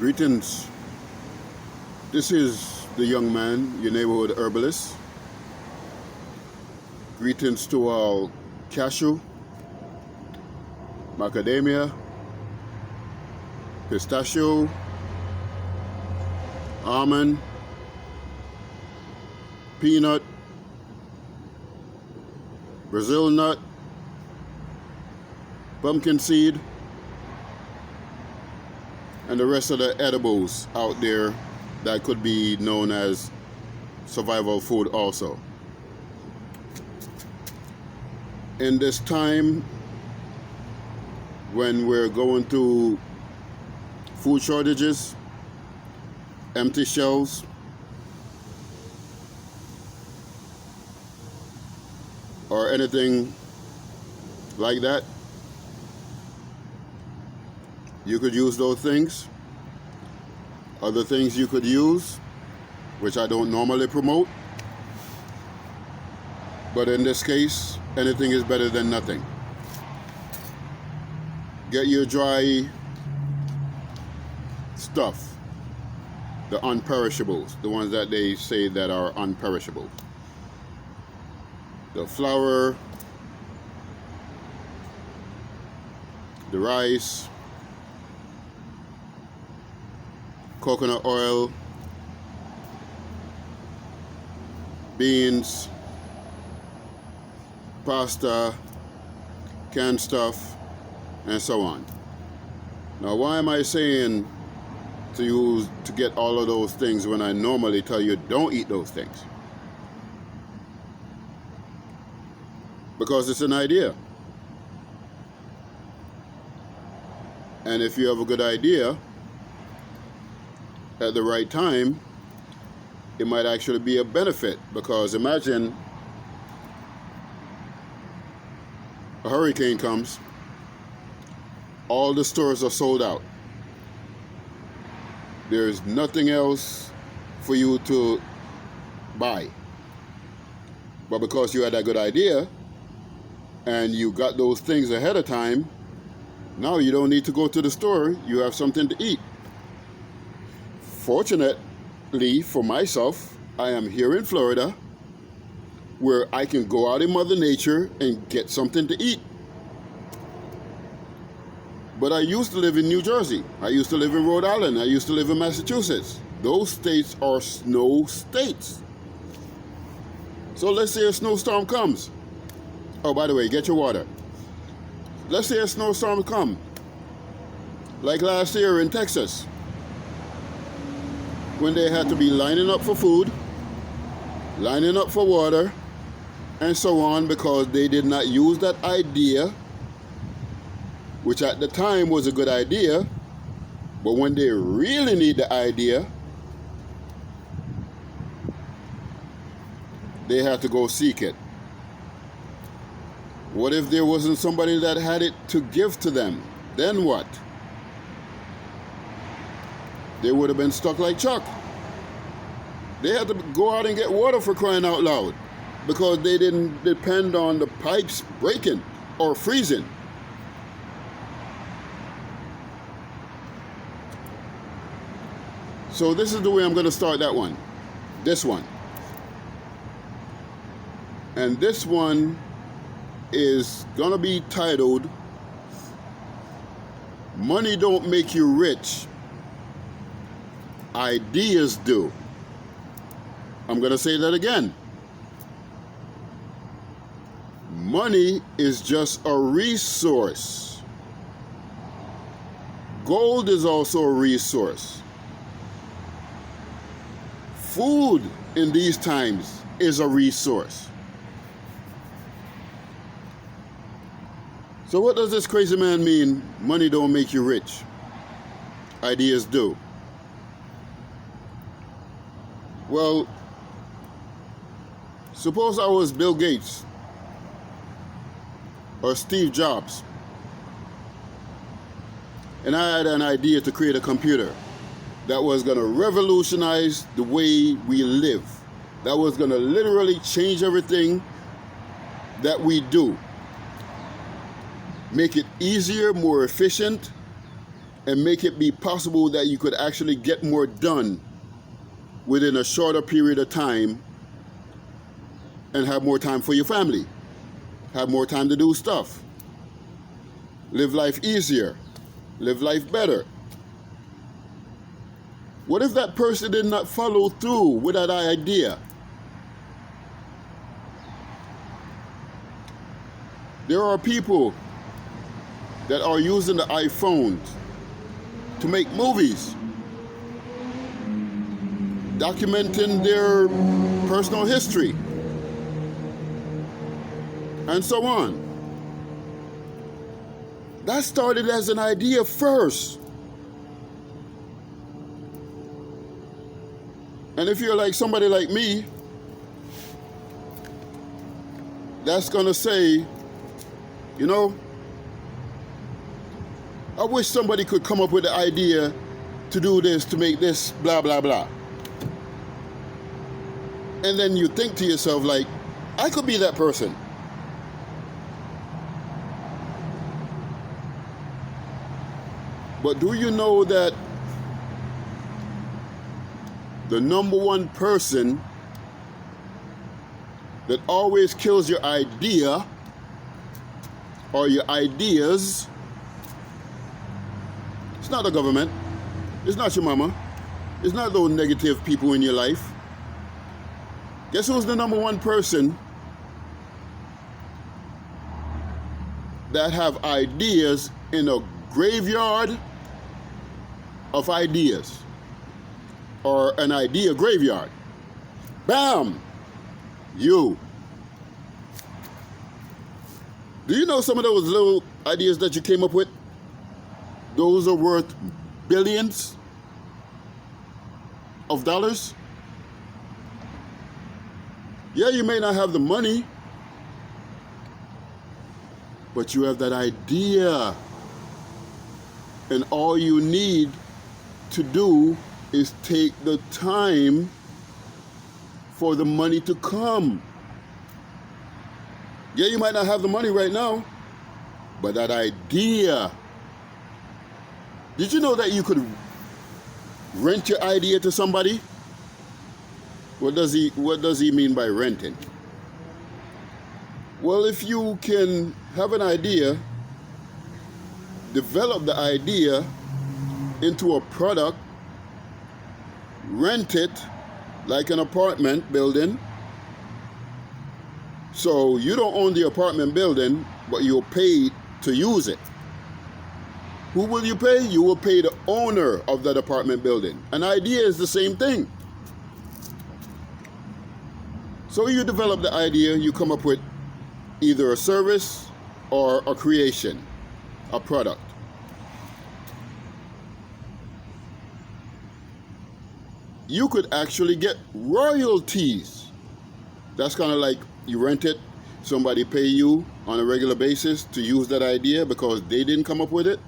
Greetings. This is the young man, your neighborhood herbalist. Greetings to all cashew, macadamia, pistachio, almond, peanut, Brazil nut, pumpkin seed, and the rest of the edibles out there that could be known as survival food also. In this time when we're going through food shortages, empty shelves, or anything like that, you could use those things. Other things you could use, which I don't normally promote, but in this case, anything is better than nothing. Get your dry stuff, the unperishables, the ones that they say that are unperishable. The flour, the rice, coconut oil, beans, pasta, canned stuff, and so on. Now, why am I saying to get all of those things when I normally tell you don't eat those things? Because it's an idea. And if you have a good idea at the right time, it might actually be a benefit. Because imagine a hurricane comes, all the stores are sold out. There's nothing else for you to buy. But because you had that good idea and you got those things ahead of time, now you don't need to go to the store, you have something to eat. Fortunately for myself, I am here in Florida where I can go out in Mother Nature and get something to eat. But I used to live in New Jersey. I used to live in Rhode Island. I used to live in Massachusetts. Those states are snow states. So let's say a snowstorm comes. Oh, by the way, get your water. Let's say a snowstorm comes, like last year in Texas, when they had to be lining up for food, lining up for water, and so on, because they did not use that idea, which at the time was a good idea, but when they really need the idea, they had to go seek it. What if there wasn't somebody that had it to give to them? Then what? They would have been stuck like Chuck. They had to go out and get water, for crying out loud, because they didn't depend on the pipes breaking or freezing. So this is the way I'm going to start that one. This one. And this one is going to be titled, Money Don't Make You Rich, Ideas Do. I'm going to say that again. Money is just a resource. Gold is also a resource. Food in these times is a resource. So what does this crazy man mean, money don't make you rich? Ideas do. Well, suppose I was Bill Gates or Steve Jobs, and I had an idea to create a computer that was going to revolutionize the way we live, that was going to literally change everything that we do, make it easier, more efficient, and make it be possible that you could actually get more done within a shorter period of time and have more time for your family, have more time to do stuff, live life easier, live life better. What if that person did not follow through with that idea? There are people that are using the iPhones to make movies, documenting their personal history, and so on. That started as an idea first. And if you're like somebody like me, that's gonna say, you know, I wish somebody could come up with the idea to do this, to make this, blah, blah, blah. And then you think to yourself, like, I could be that person. But do you know that the number one person that always kills your idea or your ideas, it's not the government, it's not your mama, it's not those negative people in your life. Guess who's the number one person that have ideas in a graveyard of ideas, or an idea graveyard? Bam! You. Do you know some of those little ideas that you came up with? Those are worth billions of dollars. Yeah, you may not have the money, but you have that idea. And all you need to do is take the time for the money to come. Yeah, you might not have the money right now, but that idea. Did you know that you could rent your idea to somebody? What does he mean by renting? Well, if you can have an idea, develop the idea into a product, rent it like an apartment building. So you don't own the apartment building, but you're paid to use it. Who will you pay? You will pay the owner of that apartment building. An idea is the same thing. So you develop the idea, you come up with either a service or a creation, a product. You could actually get royalties. That's kind of like you rent it, somebody pay you on a regular basis to use that idea because they didn't come up with it.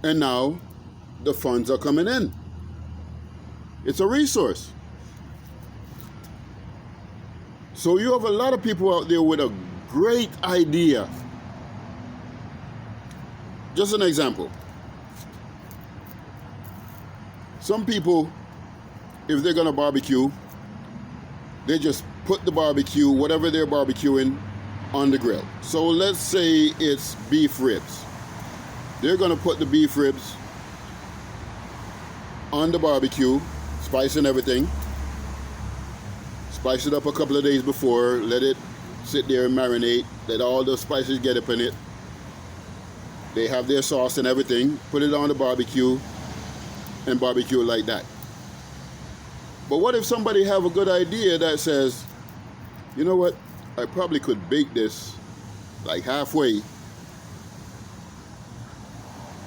And now the funds are coming in. It's a resource. So you have a lot of people out there with a great idea. Just an example. Some people, if they're gonna barbecue, they just put the barbecue, whatever they're barbecuing, on the grill. So let's say it's beef ribs. They're gonna put the beef ribs on the barbecue, spice and everything. Spice it up a couple of days before, let it sit there and marinate, let all the spices get up in it. They have their sauce and everything, put it on the barbecue and barbecue it like that. But what if somebody have a good idea that says, you know what, I probably could bake this like halfway,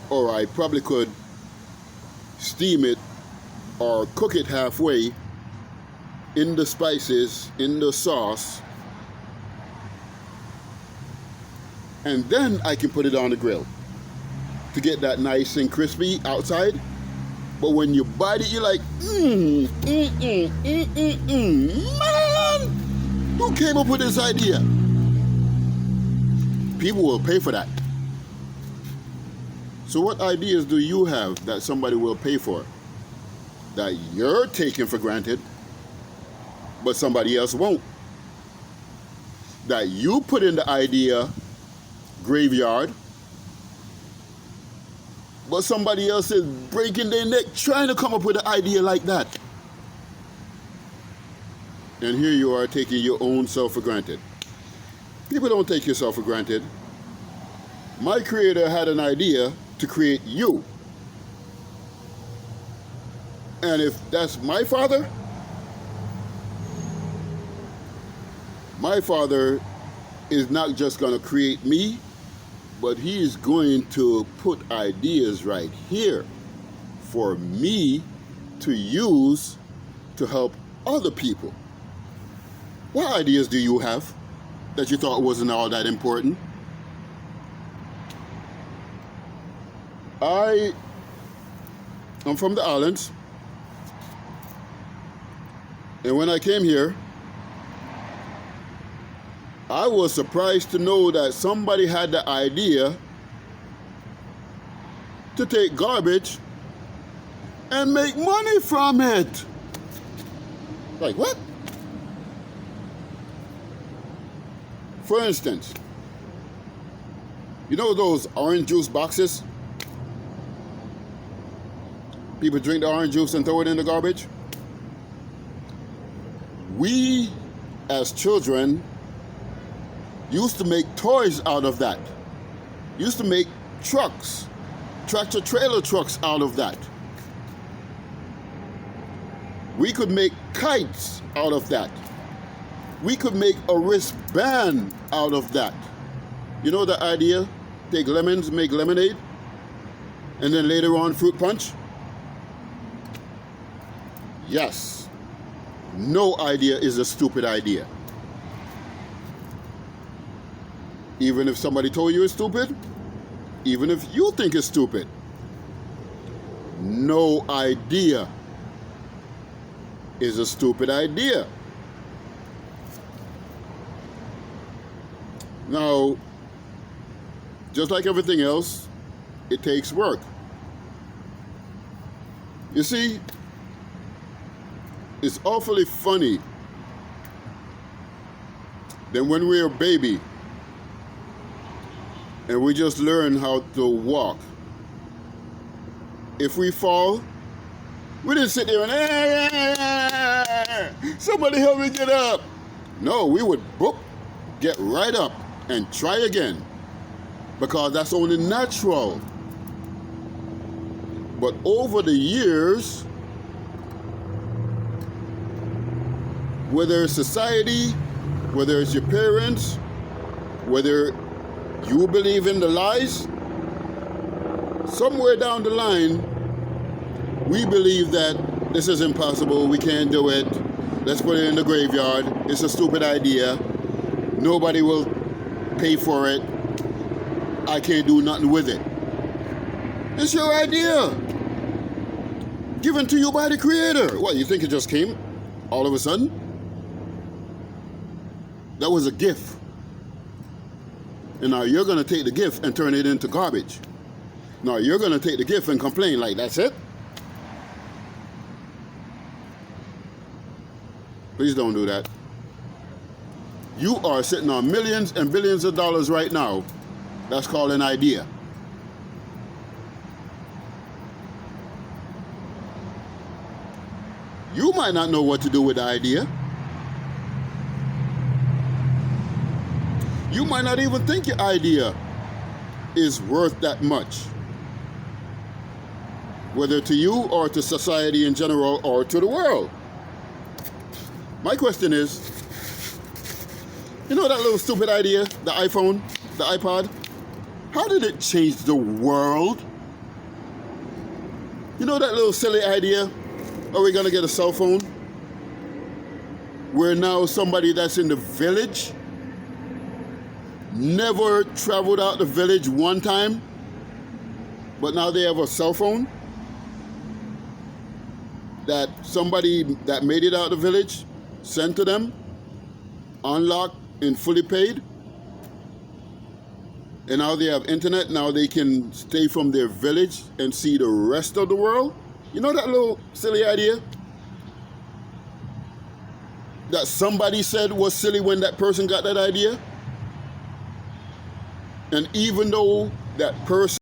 or I probably could steam it or cook it halfway in the spices, in the sauce, and then I can put it on the grill to get that nice and crispy outside. But when you bite it, you're like, man, who came up with this idea? People will pay for that. So what ideas do you have that somebody will pay for, that you're taking for granted, but somebody else won't? That you put in the idea graveyard, but somebody else is breaking their neck trying to come up with an idea like that. And here you are taking your own self for granted. People don't take yourself for granted. My creator had an idea to create you. And if that's my father is not just going to create me, but he is going to put ideas right here for me to use to help other people. What ideas do you have that you thought wasn't all that important? I'm from the islands, and when I came here, I was surprised to know that somebody had the idea to take garbage and make money from it. Like what? For instance, you know those orange juice boxes? People drink the orange juice and throw it in the garbage. We, as children, used to make toys out of that. Used to make trucks, tractor trailer trucks out of that. We could make kites out of that. We could make a wristband out of that. You know the idea? Take lemons, make lemonade, and then later on fruit punch? Yes. No idea is a stupid idea. Even if somebody told you it's stupid, even if you think it's stupid, no idea is a stupid idea. Now, just like everything else, it takes work. You see, it's awfully funny that when we're a baby and we just learn how to walk, if we fall, we didn't sit there and, somebody help me get up. No, we would boop, get right up and try again, because that's only natural. But over the years, whether it's society, whether it's your parents, whether you believe in the lies, somewhere down the line, we believe that this is impossible, we can't do it, let's put it in the graveyard, it's a stupid idea, nobody will pay for it, I can't do nothing with it. It's your idea, given to you by the Creator. What, you think it just came all of a sudden? That was a gift. And now you're going to take the gift and turn it into garbage. Now you're going to take the gift and complain like, that's it? Please don't do that. You are sitting on millions and billions of dollars right now. That's called an idea. You might not know what to do with the idea. You might not even think your idea is worth that much, whether to you or to society in general or to the world. My question is, you know that little stupid idea, the iPhone, the iPod? How did it change the world? You know that little silly idea, are we gonna get a cell phone? Where now somebody that's in the village never traveled out the village one time, but now they have a cell phone that somebody that made it out of the village sent to them, unlocked and fully paid. And now they have internet. Now they can stay from their village and see the rest of the world. You know that little silly idea that somebody said was silly when that person got that idea? And even though that person